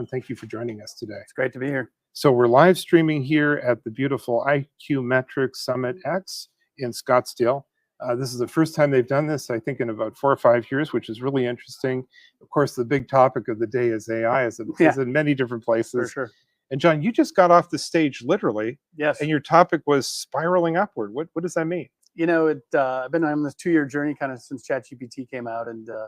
Thank you for joining us today. It's great to be here. So we're live streaming here at the beautiful iQmetrix SummitX in Scottsdale. This is the first time they've done this, I think, in about 4 or 5 years, which is really interesting. Of course, the big topic of the day is AI, as it is in many different places. For sure. And John, you just got off the stage, literally. Yes. And your topic was spiraling upward. What does that mean? You know, I've been on this 2-year journey kind of since ChatGPT came out, and the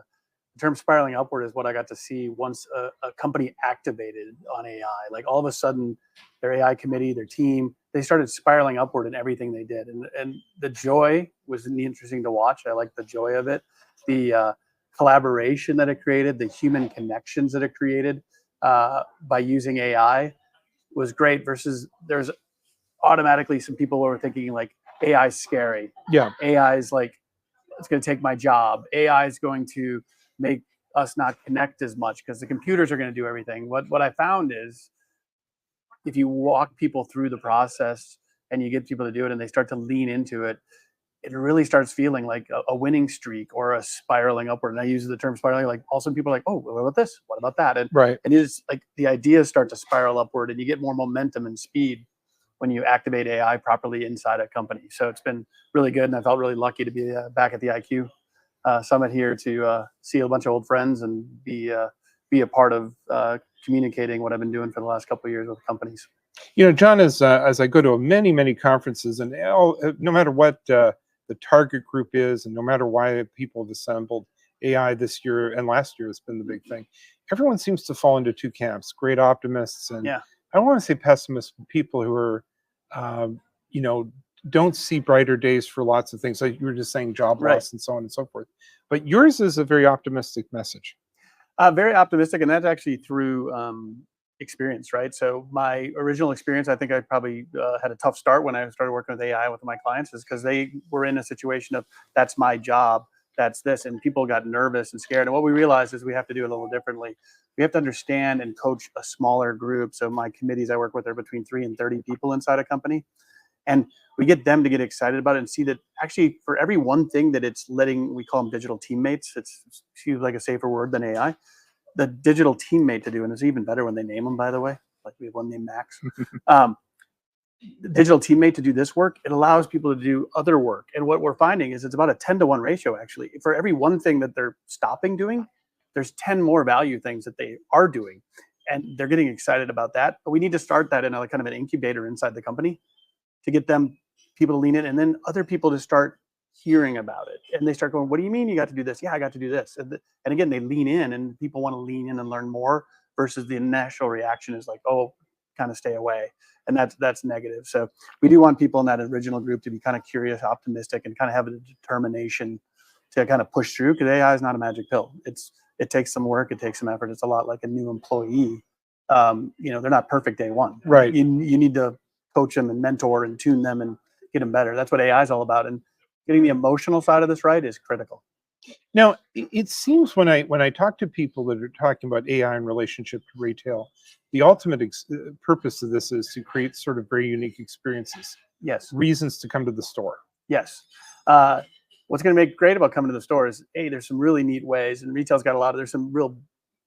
term spiraling upward is what I got to see once a company activated on AI. Like all of a sudden, their AI committee, their team, they started spiraling upward in everything they did. And the joy was interesting to watch. I liked the joy of it. The collaboration that it created, the human connections that it created by using AI was great, versus there's automatically some people who are thinking like AI is scary. Yeah. AI is like, it's going to take my job. AI is going to make us not connect as much because the computers are going to do everything. What I found is if you walk people through the process and you get people to do it and they start to lean into it, it really starts feeling like a winning streak or a spiraling upward. And I use the term spiraling, like all of a sudden people are like, oh, what about this? What about that? And, right. And it's like the ideas start to spiral upward and you get more momentum and speed when you activate AI properly inside a company. So it's been really good. And I felt really lucky to be back at the IQ Summit here to see a bunch of old friends and be a part of communicating what I've been doing for the last couple of years with companies. You know, John, as I go to many conferences, and no matter what the target group is, and no matter why people have assembled, AI this year and last year has been the big thing. Everyone seems to fall into 2 camps: great optimists and I don't want to say pessimists, but people who are, don't see brighter days for lots of things. Like you were just saying, job loss and so on and so forth. But yours is a very optimistic message. Very optimistic, and that's actually through experience, right? So my original experience, I think I probably had a tough start when I started working with AI with my clients, is because they were in a situation of that's my job, that's this, and people got nervous and scared. And what we realized is we have to do it a little differently. We have to understand and coach a smaller group. So my committees I work with are between 3 and 30 people inside a company. And we get them to get excited about it and see that actually for every one thing that it's letting, we call them digital teammates. It's seems like a safer word than AI. The digital teammate to do, and it's even better when they name them, by the way, like we have one named Max. The digital teammate to do this work, it allows people to do other work. And what we're finding is it's about a 10-to-1 ratio, actually. For every one thing that they're stopping doing, there's 10 more value things that they are doing. And they're getting excited about that. But we need to start that in a kind of an incubator inside the company to get people to lean in, and then other people to start hearing about it. And they start going, what do you mean you got to do this? Yeah, I got to do this. And again, they lean in, and people want to lean in and learn more, versus the initial reaction is like, oh, kind of stay away. And that's negative. So we do want people in that original group to be kind of curious, optimistic, and kind of have a determination to kind of push through, because AI is not a magic pill. It takes some work, it takes some effort. It's a lot like a new employee. They're not perfect day one. Right. You need to coach them and mentor and tune them and get them better. That's what AI is all about. And getting the emotional side of this right is critical. Now, it seems when I talk to people that are talking about AI in relationship to retail, the ultimate purpose of this is to create sort of very unique experiences. Yes. Reasons to come to the store. Yes. What's going to make great about coming to the store is, there's some really neat ways, and retail's got there's some real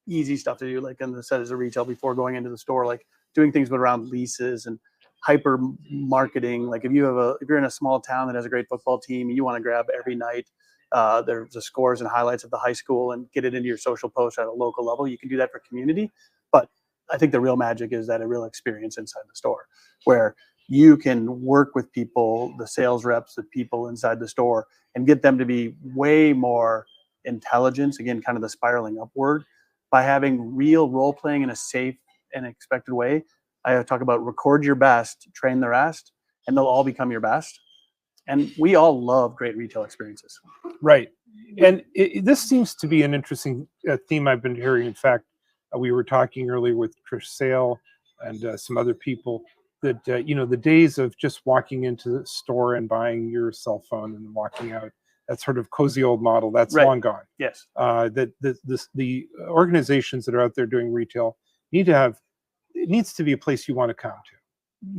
easy stuff to do, like on the set as a retail before going into the store, like doing things around leases and hyper marketing. Like if you're in a small town that has a great football team and you want to grab every night there's the scores and highlights of the high school and get it into your social post at a local level, you can do that for community. But I think the real magic is that a real experience inside the store where you can work with people, the sales reps, the people inside the store, and get them to be way more intelligent, again, kind of the spiraling upward, by having real role playing in a safe and expected way. I talk about record your best, train the rest, and they'll all become your best. And we all love great retail experiences. Right. And this seems to be an interesting theme I've been hearing. In fact, we were talking earlier with Trish Sale and some other people that, the days of just walking into the store and buying your cell phone and walking out, that sort of cozy old model, that's long gone. Yes. The organizations that are out there doing retail it needs to be a place you want to come to.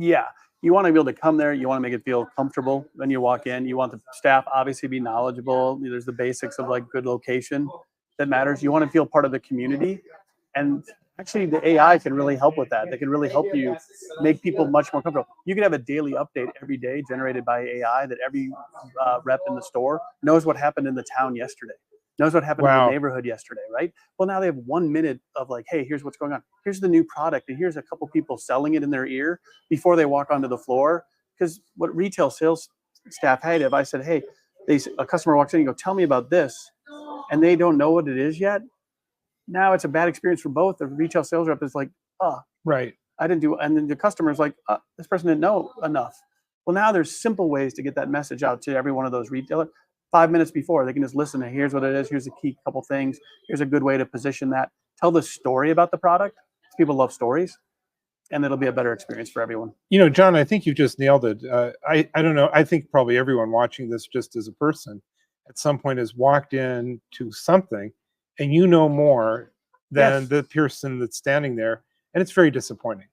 Yeah. You want to be able to come there. You want to make it feel comfortable when you walk in. You want the staff obviously be knowledgeable. There's the basics of like good location that matters. You want to feel part of the community. And Actually, the AI can really help with that. They can really help you make people much more comfortable. You can have a daily update every day generated by AI that every rep in the store knows what happened in the town yesterday, knows what happened in the Wow. neighborhood yesterday, right? Well, now they have 1 minute of like, hey, here's what's going on. Here's the new product, and here's a couple people selling it in their ear before they walk onto the floor. Because what retail sales staff had, if I said, hey, a customer walks in, you go, tell me about this, and they don't know what it is yet, now it's a bad experience for both. The retail sales rep is like, oh, Right. I didn't do, and then the customer is like, this person didn't know enough. Well, now there's simple ways to get that message out to every one of those retailers. 5 minutes before, they can just listen to, here's what it is, here's the key couple things, here's a good way to position that. Tell the story about the product. People love stories, and it'll be a better experience for everyone. You know, John, I think you just nailed it. I don't know. I think probably everyone watching this, just as a person, at some point has walked into something, and you know more than Yes. the person that's standing there, and it's very disappointing.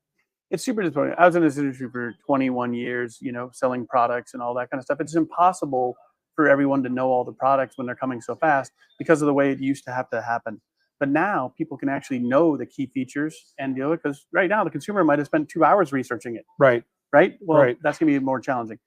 It's super disappointing. I was in this industry for 21 years, selling products and all that kind of stuff. It's impossible for everyone to know all the products when they're coming so fast because of the way it used to have to happen. But now people can actually know the key features and do it, because right now the consumer might have spent 2 hours researching it, Right. right? Well, Right. that's going to be more challenging.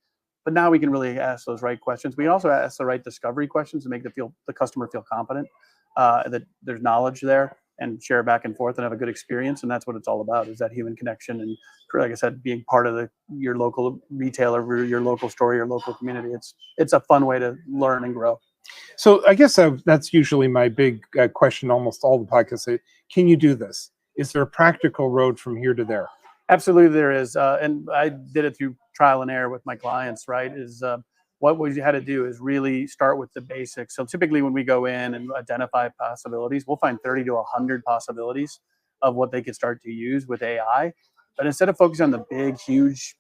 But now we can really ask those right questions. We also ask the right discovery questions to make the customer feel confident that there's knowledge there, and share back and forth and have a good experience. And that's what it's all about, is that human connection. And like I said, being part of your local retailer, your local store, your local community. It's a fun way to learn and grow. So I guess that's usually my big question. Almost all the podcasts say, "Can you do this? Is there a practical road from here to there?" Absolutely, there is, and I did it through trial and error with my clients. Right? What we had to do is really start with the basics. So typically, when we go in and identify possibilities, we'll find 30 to 100 possibilities of what they could start to use with AI. But instead of focusing on the big, huge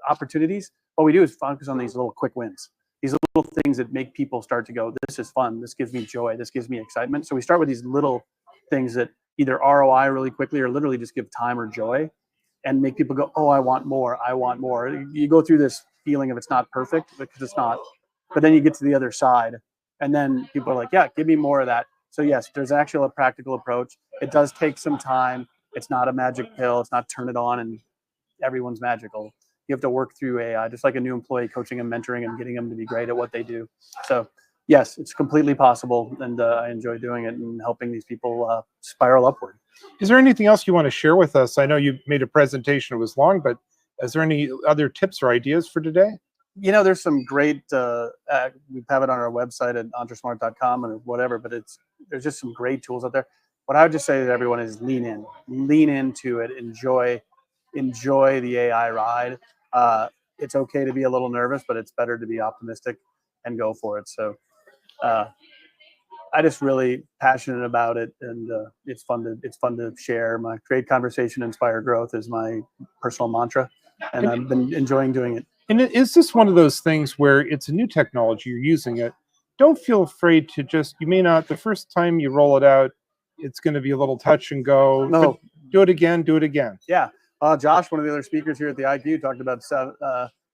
opportunities, what we do is focus on these little quick wins. These little things that make people start to go, this is fun, this gives me joy, this gives me excitement. So we start with these little things that either ROI really quickly or literally just give time or joy, and make people go, oh, I want more, I want more. You go through this feeling of it's not perfect, because it's not. But then you get to the other side, and then people are like, yeah, give me more of that. So yes, there's actually a practical approach. It does take some time. It's not a magic pill. It's not turn it on and everyone's magical. You have to work through AI, just like a new employee, coaching and mentoring and getting them to be great at what they do. So yes, it's completely possible, and I enjoy doing it and helping these people spiral upward. Is there anything else you want to share with us? I know you made a presentation; it was long, but is there any other tips or ideas for today? There's some great. We have it on our website at entresmart.com or whatever, but there's just some great tools out there. What I would just say to everyone is lean into it, enjoy the AI ride. It's okay to be a little nervous, but it's better to be optimistic and go for it. So I just really passionate about it, and it's fun to share. My create conversation, inspire growth is my personal mantra, and I've been enjoying doing it. And is this one of those things where it's a new technology, you're using it? Don't feel afraid to you may not, the first time you roll it out, it's going to be a little touch and go. No. But do it again, do it again. Yeah. Josh, one of the other speakers here at the IQ, talked about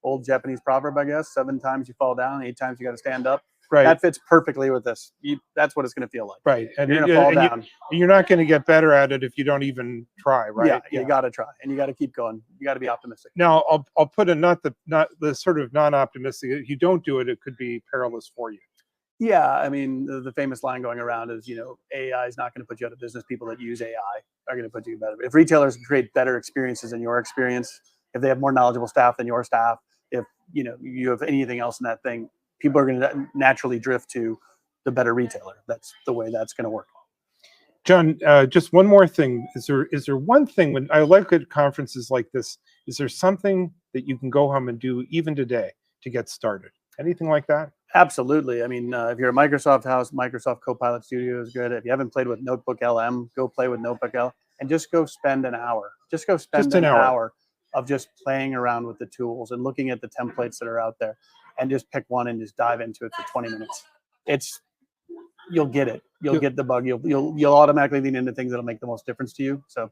old Japanese proverb, I guess, 7 times you fall down, 8 times you got to stand up. Right. That fits perfectly with this. That's what it's going to feel like. Right. And you're going to fall down. You're not going to get better at it if you don't even try, right? Yeah, you got to try, and you got to keep going. You got to be optimistic. Now, I'll put a not the sort of non-optimistic. If you don't do it, it could be perilous for you. Yeah, I mean, the famous line going around is, AI is not going to put you out of business. People that use AI are going to put you better. If retailers create better experiences than your experience, if they have more knowledgeable staff than your staff, if you have anything else in that thing, people are going to naturally drift to the better retailer. That's the way that's going to work. John, just one more thing. Is there one thing, when I look at conferences like this, is there something that you can go home and do even today to get started? Anything like that? Absolutely. I mean, if you're a Microsoft house, Microsoft Copilot Studio is good. If you haven't played with Notebook LM, go play with Notebook LM, and just go spend an hour. Just go spend an hour of just playing around with the tools and looking at the templates that are out there, and just pick one and just dive into it for 20 minutes. You'll get it. You'll get the bug. You'll automatically lean into things that'll make the most difference to you. So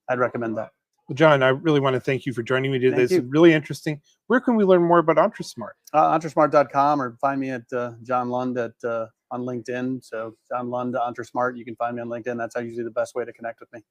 I'd recommend that. Well, John, I really want to thank you for joining me today. It's really interesting. Where can we learn more about Entresmart? Entresmart.com, or find me at John Lund on LinkedIn. So John Lund, Entresmart. You can find me on LinkedIn. That's usually the best way to connect with me.